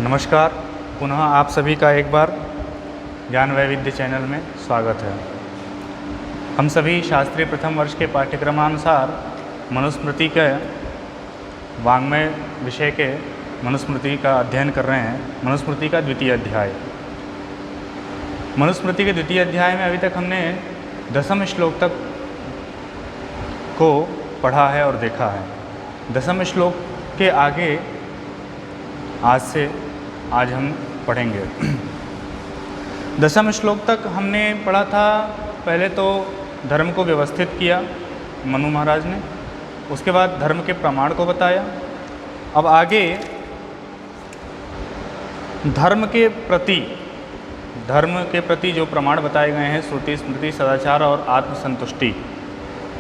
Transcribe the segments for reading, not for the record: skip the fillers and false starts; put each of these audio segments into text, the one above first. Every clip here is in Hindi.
नमस्कार, पुनः आप सभी का एक बार ज्ञान वैविध्य चैनल में स्वागत है। हम सभी शास्त्रीय प्रथम वर्ष के पाठ्यक्रमानुसार मनुस्मृति के वाङ्मय विषय के मनुस्मृति का अध्ययन कर रहे हैं। मनुस्मृति का द्वितीय अध्याय। मनुस्मृति के द्वितीय अध्याय में अभी तक हमने 10वें श्लोक तक को पढ़ा है और देखा है। 10वें श्लोक के आगे आज हम पढ़ेंगे। 10वें श्लोक तक हमने पढ़ा था। पहले तो धर्म को व्यवस्थित किया मनु महाराज ने, उसके बाद धर्म के प्रमाण को बताया। अब आगे धर्म के प्रति जो प्रमाण बताए गए हैं, श्रुति, स्मृति, सदाचार और आत्मसंतुष्टि।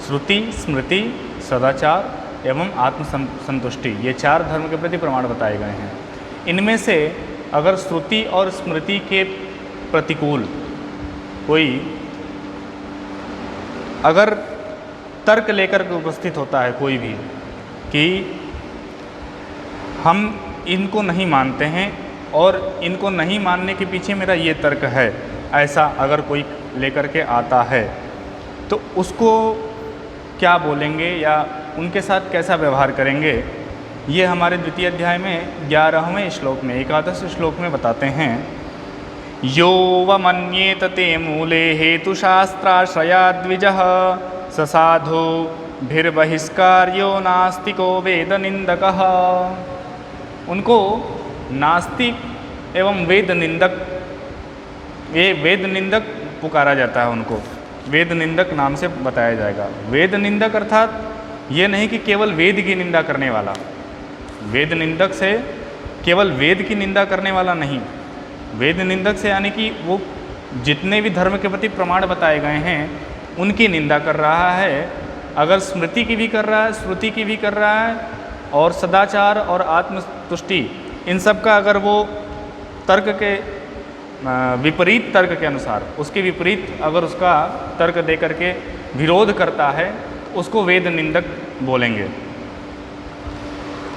श्रुति, स्मृति, सदाचार एवं आत्मसंतुष्टि, ये 4 धर्म के प्रति प्रमाण बताए गए हैं। इनमें से अगर श्रुति और स्मृति के प्रतिकूल कोई अगर तर्क लेकर के उपस्थित होता है कोई भी कि हम इनको नहीं मानते हैं और इनको नहीं मानने के पीछे मेरा ये तर्क है, ऐसा अगर कोई लेकर के आता है तो उसको क्या बोलेंगे या उनके साथ कैसा व्यवहार करेंगे, ये हमारे द्वितीय अध्याय में 11वें श्लोक में 11 श्लोक में बताते हैं। यो वमन्येत ते मूले हेतुशास्त्राश्रयाद्विजः स साधु भिर्बहिष्कार्यो नास्तिको वेद निंदकः। उनको नास्तिक एवं वेद निंदक, ये वेद निंदक पुकारा जाता है। उनको वेद निंदक नाम से बताया जाएगा। वेद निंदक अर्थात ये नहीं कि केवल वेद की निंदा करने वाला, वेद निंदक से केवल वेद की निंदा करने वाला नहीं। वेद निंदक से यानी कि वो जितने भी धर्म के प्रति प्रमाण बताए गए हैं उनकी निंदा कर रहा है। अगर स्मृति की भी कर रहा है, श्रुति की भी कर रहा है, और सदाचार और आत्मतुष्टि, इन सब का अगर वो तर्क के विपरीत तर्क के अनुसार, उसके विपरीत अगर उसका तर्क दे करके विरोध करता है तो उसको वेद निंदक बोलेंगे।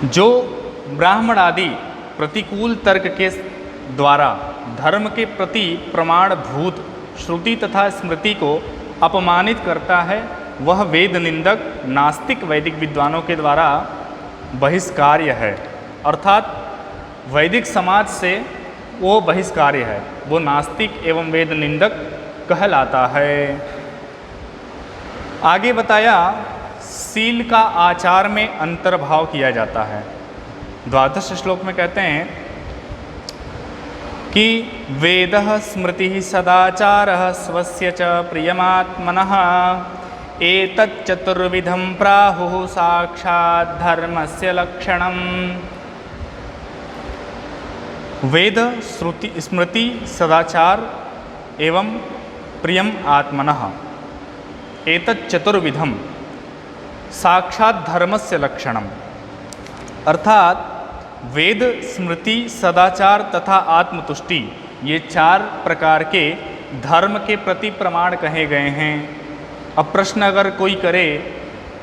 जो ब्राह्मण आदि प्रतिकूल तर्क के द्वारा धर्म के प्रति प्रमाण भूत श्रुति तथा स्मृति को अपमानित करता है, वह वेद निंदक नास्तिक वैदिक विद्वानों के द्वारा बहिष्कार्य है। अर्थात वैदिक समाज से वो बहिष्कार्य है, वो नास्तिक एवं वेद निंदक कहलाता है। आगे बताया सील का आचार में अंतर्भाव किया जाता है। 12 श्लोक में कहते हैं कि वेदः स्मृतिः सदाचारः स्वस्य च प्रियमात्मनः एतच्चतुर्विधं प्राहुः साक्षात् धर्मस्य लक्षणम्। वेद, श्रुति, स्मृति, सदाचार एवं प्रियम आत्मनः एतच्चतुर्विधं साक्षात धर्मस्य लक्षणम। अर्थात वेद, स्मृति, सदाचार तथा आत्मतुष्टि, ये 4 प्रकार के धर्म के प्रति प्रमाण कहे गए हैं। अब प्रश्न अगर कोई करे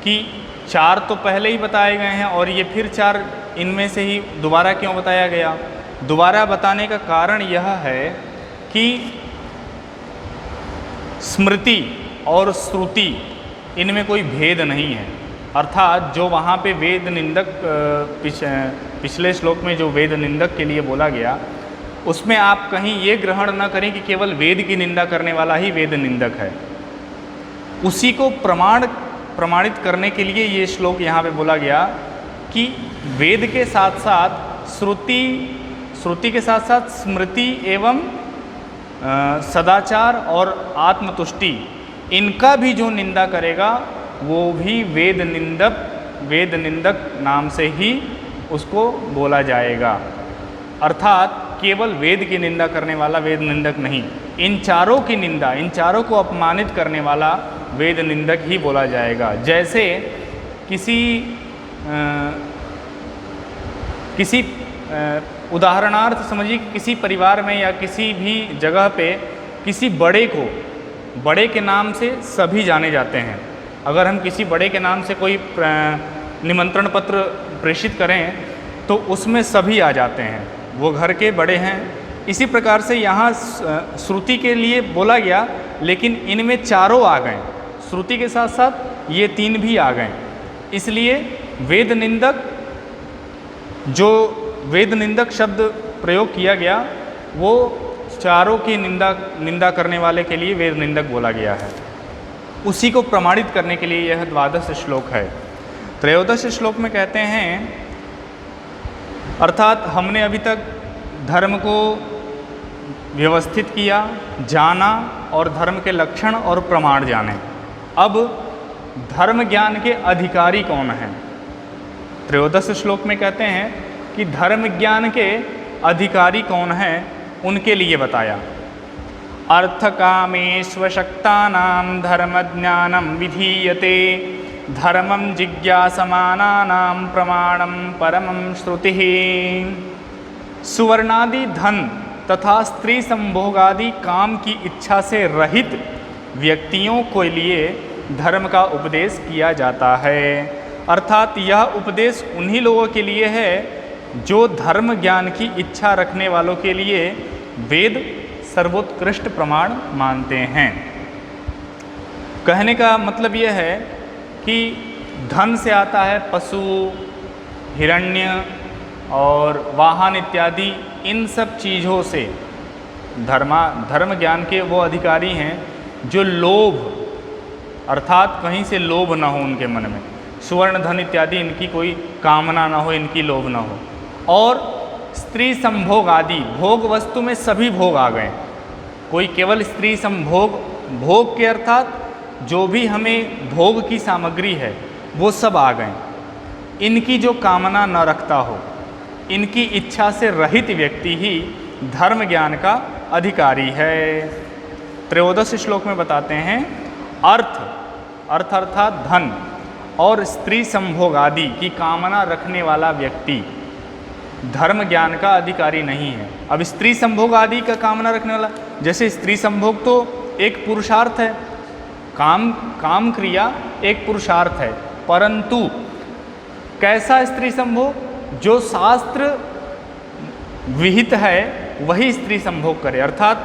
कि 4 तो पहले ही बताए गए हैं और ये फिर 4 इनमें से ही दोबारा क्यों बताया गया? दोबारा बताने का कारण यह है कि स्मृति और श्रुति इनमें कोई भेद नहीं है। अर्थात जो वहाँ पे वेद निंदक पिछले श्लोक में जो वेद निंदक के लिए बोला गया, उसमें आप कहीं ये ग्रहण न करें कि केवल वेद की निंदा करने वाला ही वेद निंदक है। उसी को प्रमाणित करने के लिए ये श्लोक यहाँ पे बोला गया कि वेद के साथ साथ श्रुति के साथ साथ स्मृति एवं सदाचार और आत्मतुष्टि, इनका भी जो निंदा करेगा वो भी वेद निंदक नाम से ही उसको बोला जाएगा। अर्थात केवल वेद की निंदा करने वाला वेद निंदक नहीं, इन 4 की निंदा, इन 4 को अपमानित करने वाला वेद निंदक ही बोला जाएगा। जैसे किसी उदाहरणार्थ समझिए, किसी परिवार में या किसी भी जगह पे किसी बड़े के नाम से सभी जाने जाते हैं। अगर हम किसी बड़े के नाम से कोई निमंत्रण पत्र प्रेषित करें तो उसमें सभी आ जाते हैं। वो घर के बड़े हैं। इसी प्रकार से यहाँ श्रुति के लिए बोला गया, लेकिन इनमें चारों आ गए, श्रुति के साथ साथ ये तीन भी आ गए। इसलिए वेद निंदक, जो वेद निंदक शब्द प्रयोग किया गया, वो चारों की निंदा करने वाले के लिए वेद निंदक बोला गया है। उसी को प्रमाणित करने के लिए यह द्वादश श्लोक है। त्रयोदश श्लोक में कहते हैं, अर्थात हमने अभी तक धर्म को व्यवस्थित किया, जाना और धर्म के लक्षण और प्रमाण जाने। अब धर्म ज्ञान के अधिकारी कौन हैं? त्रयोदश श्लोक में कहते हैं कि धर्म ज्ञान के अधिकारी कौन हैं, उनके लिए बताया। अर्थ कामेष्वशक्तानां धर्म ज्ञानम विधीयते, धर्मं जिज्ञासमानानां प्रमाणं परमं श्रुतिः। सुवर्णादि धन तथा स्त्री संभोगादि काम की इच्छा से रहित व्यक्तियों के लिए धर्म का उपदेश किया जाता है। अर्थात यह उपदेश उन्हीं लोगों के लिए है जो धर्म ज्ञान की इच्छा रखने वालों के लिए वेद सर्वोत्कृष्ट प्रमाण मानते हैं। कहने का मतलब यह है कि धन से आता है पशु, हिरण्य और वाहन इत्यादि, इन सब चीज़ों से धर्म ज्ञान के वो अधिकारी हैं जो लोभ, अर्थात कहीं से लोभ ना हो उनके मन में, सुवर्ण धन इत्यादि इनकी कोई कामना ना हो, इनकी लोभ ना हो। और स्त्री संभोग आदि, भोग वस्तु में सभी भोग आ गए, कोई केवल स्त्री संभोग, भोग के अर्थात जो भी हमें भोग की सामग्री है वो सब आ गए। इनकी जो कामना न रखता हो, इनकी इच्छा से रहित व्यक्ति ही धर्म ज्ञान का अधिकारी है। त्रयोदश श्लोक में बताते हैं, अर्थ अर्थात धन और स्त्री संभोग आदि की कामना रखने वाला व्यक्ति धर्म ज्ञान का अधिकारी नहीं है। अब स्त्री संभोग आदि का कामना रखने वाला, जैसे स्त्री संभोग तो एक पुरुषार्थ है, काम क्रिया एक पुरुषार्थ है, परंतु कैसा स्त्री संभोग? जो शास्त्र विहित है वही स्त्री संभोग करे, अर्थात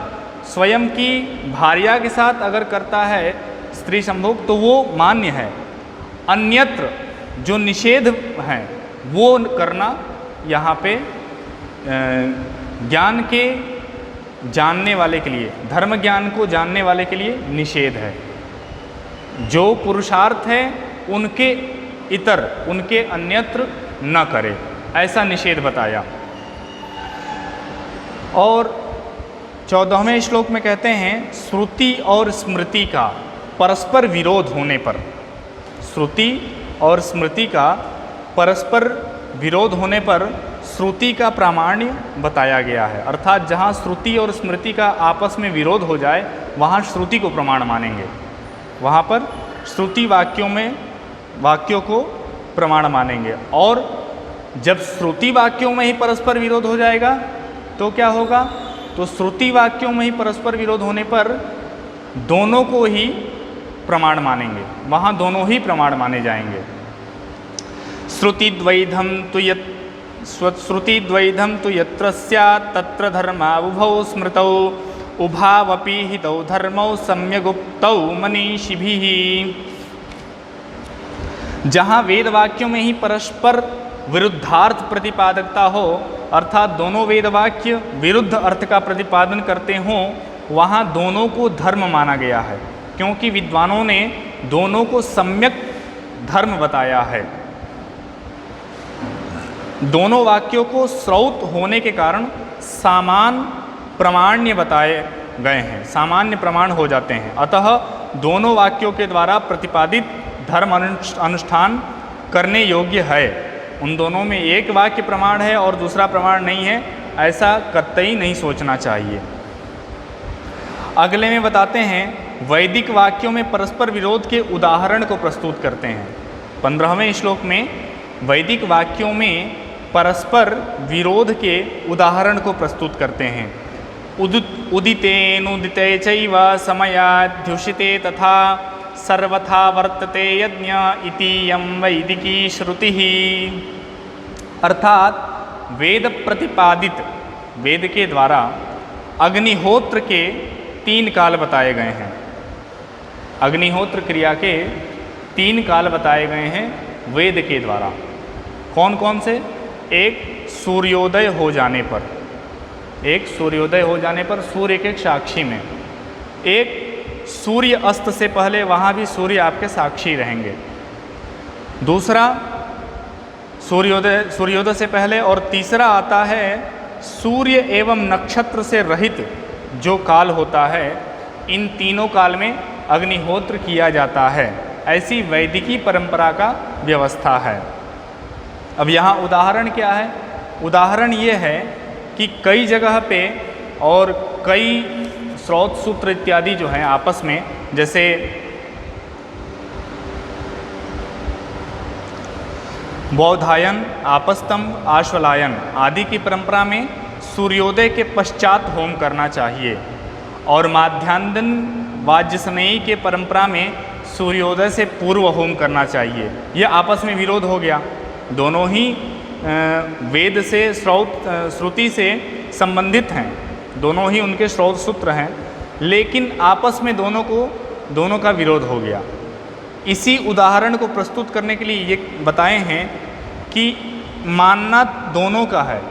स्वयं की भार्या के साथ अगर करता है स्त्री संभोग तो वो मान्य है। अन्यत्र जो निषेध हैं वो करना यहाँ पे ज्ञान के जानने वाले के लिए, धर्म ज्ञान को जानने वाले के लिए निषेध है। जो पुरुषार्थ है उनके इतर, उनके अन्यत्र न करे, ऐसा निषेध बताया। और 14वें श्लोक में कहते हैं, श्रुति और स्मृति का परस्पर विरोध होने पर, श्रुति और स्मृति का परस्पर विरोध होने पर श्रुति का प्रामाण्य बताया गया है। अर्थात जहाँ श्रुति और स्मृति का आपस में विरोध हो जाए वहाँ श्रुति को प्रमाण मानेंगे, वहाँ पर श्रुति वाक्यों को प्रमाण मानेंगे। और जब श्रुति वाक्यों में ही परस्पर विरोध हो जाएगा तो क्या होगा? तो श्रुति वाक्यों में ही परस्पर विरोध होने पर दोनों को ही प्रमाण मानेंगे, वहाँ दोनों ही प्रमाण माने जाएंगे। श्रुतिद्वैधम तु यत्र स्यात् तत्र धर्मावुभौ स्मृतौ उभावपि हितौ धर्मौ सम्यगुक्तौ मनीषिभिः। जहाँ वेद वाक्यों में ही परस्पर विरुद्धार्थ प्रतिपादकता हो, अर्थात दोनों वेद वाक्य विरुद्ध अर्थ का प्रतिपादन करते हों, वहाँ दोनों को धर्म माना गया है, क्योंकि विद्वानों ने दोनों को सम्यक धर्म बताया है। दोनों वाक्यों को श्रौत होने के कारण सामान प्रमाण्य बताए गए हैं, सामान्य प्रमाण हो जाते हैं। अतः दोनों वाक्यों के द्वारा प्रतिपादित धर्म अनुष्ठान करने योग्य है। उन दोनों में एक वाक्य प्रमाण है और दूसरा प्रमाण नहीं है, ऐसा कतई नहीं सोचना चाहिए। अगले में बताते हैं, वैदिक वाक्यों में परस्पर विरोध के उदाहरण को प्रस्तुत करते हैं। 15वें श्लोक में वैदिक वाक्यों में परस्पर विरोध के उदाहरण को प्रस्तुत करते हैं। उदितेनुदिते चैव समयाध्युषिते तथा सर्वथा वर्तते यज्ञ इति यं वैदिकी श्रुतिः। अर्थात वेद प्रतिपादित वेद के द्वारा अग्निहोत्र के 3 काल बताए गए हैं। अग्निहोत्र क्रिया के 3 काल बताए गए हैं वेद के द्वारा। कौन कौन से? एक सूर्योदय हो जाने पर, एक सूर्योदय हो जाने पर सूर्य के साक्षी में, एक सूर्य अस्त से पहले, वहाँ भी सूर्य आपके साक्षी रहेंगे। दूसरा सूर्योदय से पहले, और तीसरा आता है सूर्य एवं नक्षत्र से रहित जो काल होता है। इन तीनों काल में अग्निहोत्र किया जाता है। ऐसी वैदिकी परंपरा का व्यवस्था है। अब यहाँ उदाहरण क्या है? उदाहरण ये है कि कई जगह पे और कई स्रोत सूत्र इत्यादि जो हैं आपस में, जैसे बौधायन, आपस्तंभ, आश्वलायन आदि की परंपरा में सूर्योदय के पश्चात होम करना चाहिए, और माध्यान्हन वाजसनेयी के परंपरा में सूर्योदय से पूर्व होम करना चाहिए। ये आपस में विरोध हो गया। दोनों ही वेद से श्रुति से संबंधित हैं, दोनों ही उनके स्रोत सूत्र हैं, लेकिन आपस में दोनों का विरोध हो गया। इसी उदाहरण को प्रस्तुत करने के लिए ये बताए हैं कि मानना दोनों का है,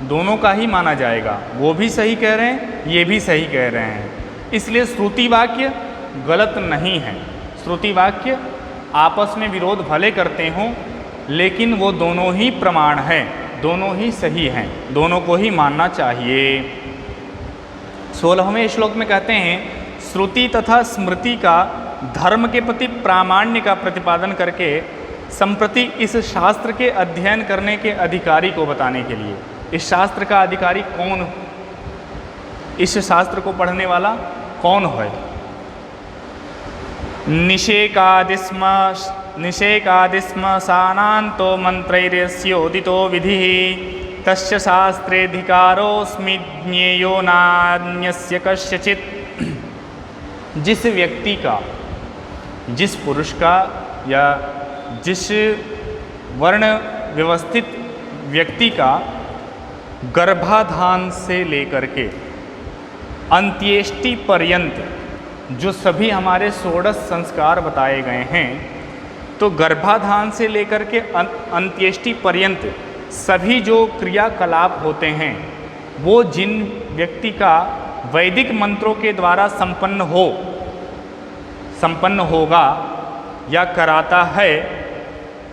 दोनों का ही माना जाएगा। वो भी सही कह रहे हैं, ये भी सही कह रहे हैं। इसलिए श्रुति वाक्य गलत नहीं है। श्रुति वाक्य आपस में विरोध भले करते हों, लेकिन वो दोनों ही प्रमाण हैं, दोनों ही सही हैं, दोनों को ही मानना चाहिए। 16वें श्लोक में कहते हैं, श्रुति तथा स्मृति का धर्म के प्रति प्रामाण्य का प्रतिपादन करके संप्रति इस शास्त्र के अध्ययन करने के अधिकारी को बताने के लिए। इस शास्त्र का अधिकारी कौन, इस शास्त्र को पढ़ने वाला कौन है? निषेकादिस्म सानान्तो मंत्रैर्यस्योदितो विधिः तस्य शास्त्रेधिकारोऽस्मि ज्ञेयो नान्यस्य कस्यचित्। जिस व्यक्ति का, जिस पुरुष का या जिस वर्ण व्यवस्थित व्यक्ति का गर्भाधान से लेकर के अंत्येष्टि पर्यंत जो सभी हमारे 16 संस्कार बताए गए हैं, तो गर्भाधान से लेकर के अंत्येष्टि पर्यंत सभी जो क्रियाकलाप होते हैं, वो जिन व्यक्ति का वैदिक मंत्रों के द्वारा संपन्न होगा या कराता है,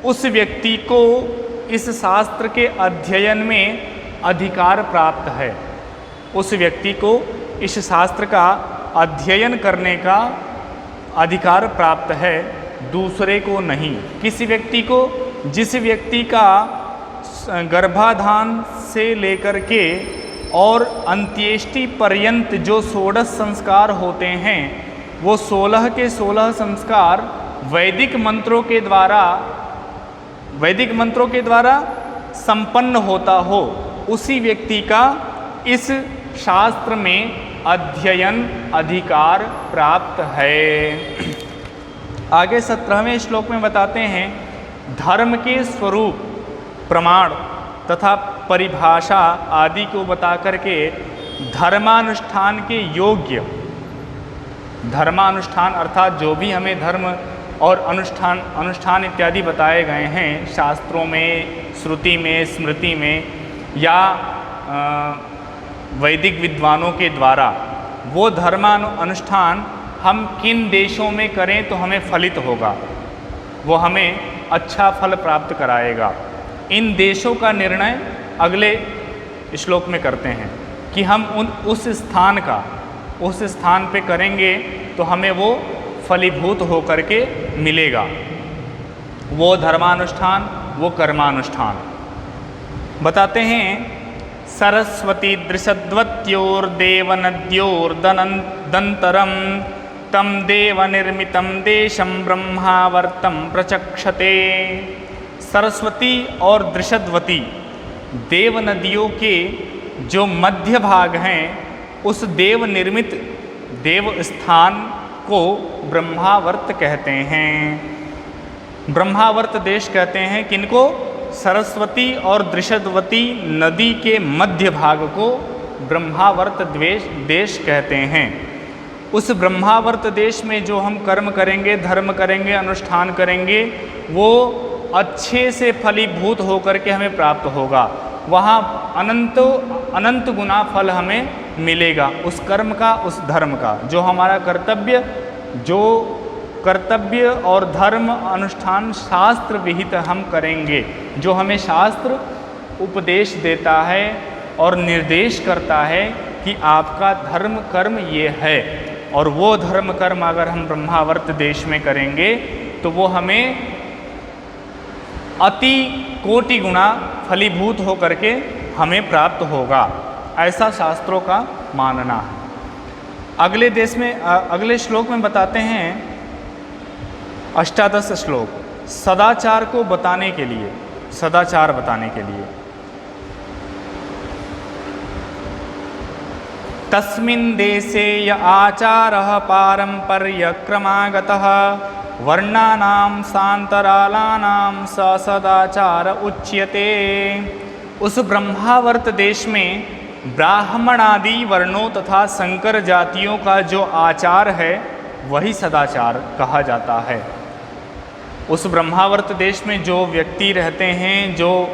उस व्यक्ति को इस शास्त्र के अध्ययन में अधिकार प्राप्त है। उस व्यक्ति को इस शास्त्र का अध्ययन करने का अधिकार प्राप्त है, दूसरे को नहीं। किसी व्यक्ति को, जिस व्यक्ति का गर्भाधान से लेकर के और अंत्येष्टि पर्यंत जो 16 संस्कार होते हैं, वो 16 के 16 संस्कार वैदिक मंत्रों के द्वारा संपन्न होता हो, उसी व्यक्ति का इस शास्त्र में अध्ययन अधिकार प्राप्त है। आगे 17वें श्लोक में बताते हैं, धर्म के स्वरूप, प्रमाण तथा परिभाषा आदि को बता करके धर्मानुष्ठान के योग्य, धर्मानुष्ठान अर्थात जो भी हमें धर्म और अनुष्ठान इत्यादि बताए गए हैं शास्त्रों में, श्रुति में, स्मृति में या वैदिक विद्वानों के द्वारा, वो धर्मानुष्ठान हम किन देशों में करें तो हमें फलित होगा, वो हमें अच्छा फल प्राप्त कराएगा। इन देशों का निर्णय अगले श्लोक में करते हैं कि हम उस स्थान पे करेंगे तो हमें वो फलीभूत होकर के मिलेगा, वो धर्मानुष्ठान, वो कर्मानुष्ठान। बताते हैं, सरस्वती दृशद्वत्योर्देवनद्योर्दनन्तरं तं देवनिर्मितं देशं ब्रह्मावर्तं प्रचक्षते। सरस्वती और दृशद्वती देव नदियों के जो मध्य भाग हैं, उस देव निर्मित देव स्थान को ब्रह्मावर्त कहते हैं। ब्रह्मावर्त देश कहते हैं किनको? सरस्वती और दृषदवती नदी के मध्य भाग को ब्रह्मावर्त देश कहते हैं। उस ब्रह्मावर्त देश में जो हम कर्म करेंगे, धर्म करेंगे, अनुष्ठान करेंगे, वो अच्छे से फलीभूत होकर के हमें प्राप्त होगा। वहाँ अनंत गुना फल हमें मिलेगा उस कर्म का, उस धर्म का। जो हमारा कर्तव्य और धर्म अनुष्ठान शास्त्र विहित हम करेंगे, जो हमें शास्त्र उपदेश देता है और निर्देश करता है कि आपका धर्म कर्म ये है, और वो धर्म कर्म अगर हम ब्रह्मावर्त देश में करेंगे तो वो हमें अति कोटि गुना फलीभूत होकर के हमें प्राप्त होगा, ऐसा शास्त्रों का मानना है। अगले श्लोक में बताते हैं, अष्टादश श्लोक, सदाचार को बताने के लिए, सदाचार बताने के लिए। तस्मिन् देशे य आचारः पारम्पर्यक्रमागतः वर्णानां सान्तरालानां स सदाचार उच्यते। उस ब्रह्मावर्त देश में ब्राह्मण आदि वर्णों तथा संकर जातियों का जो आचार है वही सदाचार कहा जाता है। उस ब्रह्मावर्त देश में जो व्यक्ति रहते हैं, जो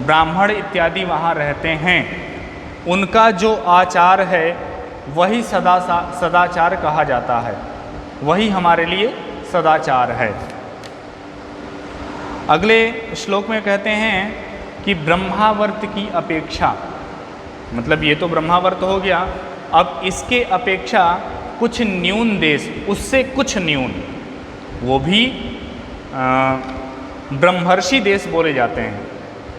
ब्राह्मण इत्यादि वहाँ रहते हैं, उनका जो आचार है वही सदाचार कहा जाता है, वही हमारे लिए सदाचार है। अगले श्लोक में कहते हैं कि ब्रह्मावर्त की अपेक्षा, मतलब ये तो ब्रह्मावर्त हो गया, अब इसके अपेक्षा कुछ न्यून देश, उससे कुछ न्यून, वो भी ब्रह्मर्षि देश बोले जाते हैं,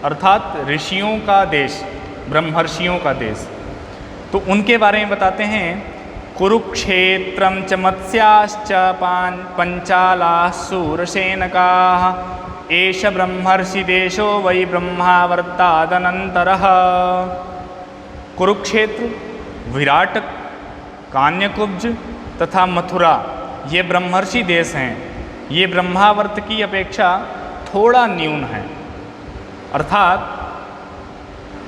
अर्थात ऋषियों का देश, ब्रह्मर्षियों का देश। तो उनके बारे में बताते हैं, कुरुक्षेत्रम च मत्स्याश्च पंचालाः शूरसेनकाः एष ब्रह्मर्षि देशो वै ब्रह्मावर्तादनन्तरः। कुरुक्षेत्र, विराट, कान्यकुब्ज तथा मथुरा ये ब्रह्मर्षि देश हैं। ये ब्रह्मावर्त की अपेक्षा थोड़ा न्यून है, अर्थात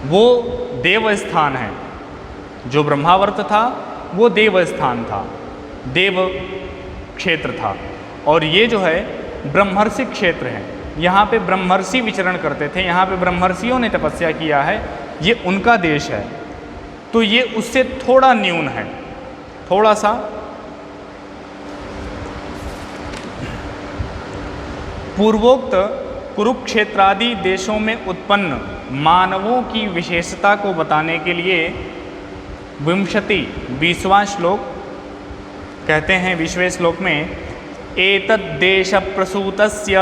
वो देव स्थान है। जो ब्रह्मावर्त था वो देव स्थान था, देव क्षेत्र था, और ये जो है ब्रह्मर्षि क्षेत्र है। यहाँ पे ब्रह्मर्षि विचरण करते थे, यहाँ पे ब्रह्मर्षियों ने तपस्या किया है, ये उनका देश है। तो ये उससे थोड़ा न्यून है, थोड़ा सा। पूर्वोक्त कुरुक्षेत्रादि देशों में उत्पन्न मानवों की विशेषता को बताने के लिए 20वां श्लोक कहते हैं, 20वें श्लोक में, एतद्देश प्रसूतस्य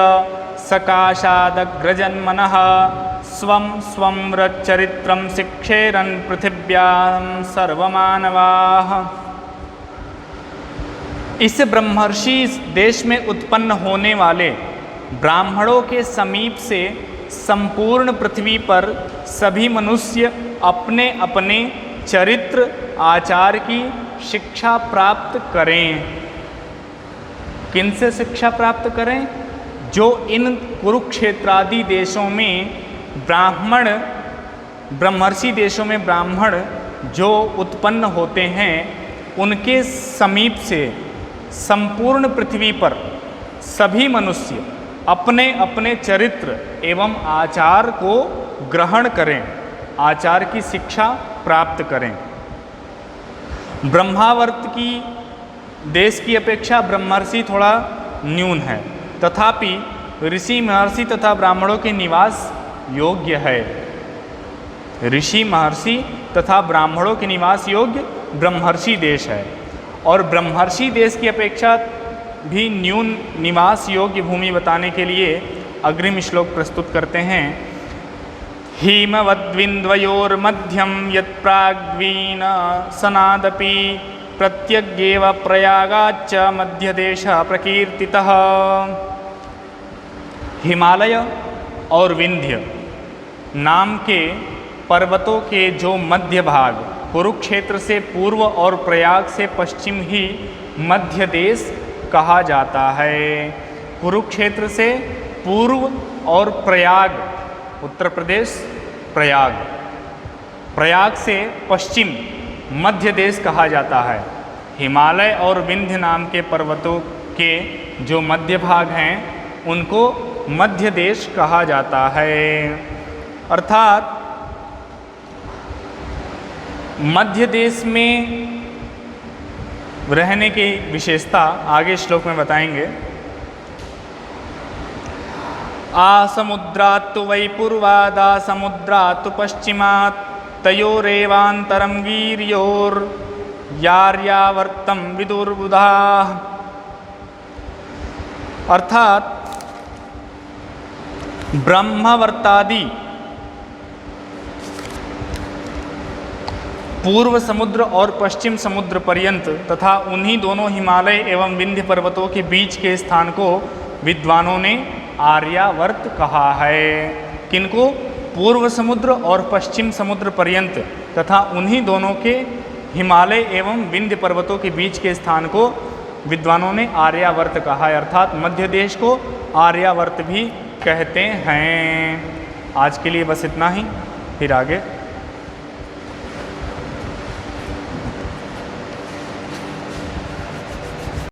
सकाशादग्रजन्मनः स्वं स्वं चरित्रं शिक्षेरन् पृथिव्यां सर्वमानवाः। इस ब्रह्मर्षि देश में उत्पन्न होने वाले ब्राह्मणों के समीप से संपूर्ण पृथ्वी पर सभी मनुष्य अपने अपने चरित्र आचार की शिक्षा प्राप्त करें। किनसे शिक्षा प्राप्त करें? जो इन कुरुक्षेत्रादि देशों में ब्रह्मर्षि देशों में ब्राह्मण जो उत्पन्न होते हैं, उनके समीप से संपूर्ण पृथ्वी पर सभी मनुष्य अपने अपने चरित्र एवं आचार को ग्रहण करें, आचार की शिक्षा प्राप्त करें। ब्रह्मावर्त की देश की अपेक्षा ब्रह्मर्षि थोड़ा न्यून है, तथापि ऋषि महर्षि तथा ब्राह्मणों के निवास योग्य है। ऋषि महर्षि तथा ब्राह्मणों के निवास योग्य ब्रह्मर्षि देश है, और ब्रह्मर्षि देश की अपेक्षा भी न्यून निवास योग्य भूमि बताने के लिए अग्रिम श्लोक प्रस्तुत करते हैं। हिमवद्विन्द्वयोर्मध्यम यत्प्राग्वीन सनादपि प्रत्यग्येव प्रयागाच्च मध्यदेश प्रकीर्तितः। हिमालय और विंध्य नाम के पर्वतों के जो मध्य भाग, कुरुक्षेत्र से पूर्व और प्रयाग से पश्चिम ही मध्य देश कहा जाता है। कुरुक्षेत्र से पूर्व और प्रयाग, उत्तर प्रदेश प्रयाग, प्रयाग से पश्चिम मध्य देश कहा जाता है। हिमालय और विंध्य नाम के पर्वतों के जो मध्य भाग हैं उनको मध्य देश कहा जाता है। अर्थात मध्य देश में रहने की विशेषता आगे श्लोक में बताएंगे। आसमुद्रात् तु वै पूर्वादा समुद्रात् तु पश्चिमात् तयोरेवान्तरं वीर्योर्यार्यावर्तं विदुर्बुधाः। अर्थात ब्रह्मावर्तादि पूर्व समुद्र और पश्चिम समुद्र पर्यंत तथा उन्हीं दोनों हिमालय एवं विंध्य पर्वतों के बीच के स्थान को विद्वानों ने आर्यावर्त कहा है। किनको? पूर्व समुद्र और पश्चिम समुद्र पर्यंत तथा उन्हीं दोनों के हिमालय एवं विंध्य पर्वतों के बीच के स्थान को विद्वानों ने आर्यावर्त कहा है। अर्थात मध्य देश को आर्यावर्त भी कहते हैं। आज के लिए बस इतना ही, फिर आगे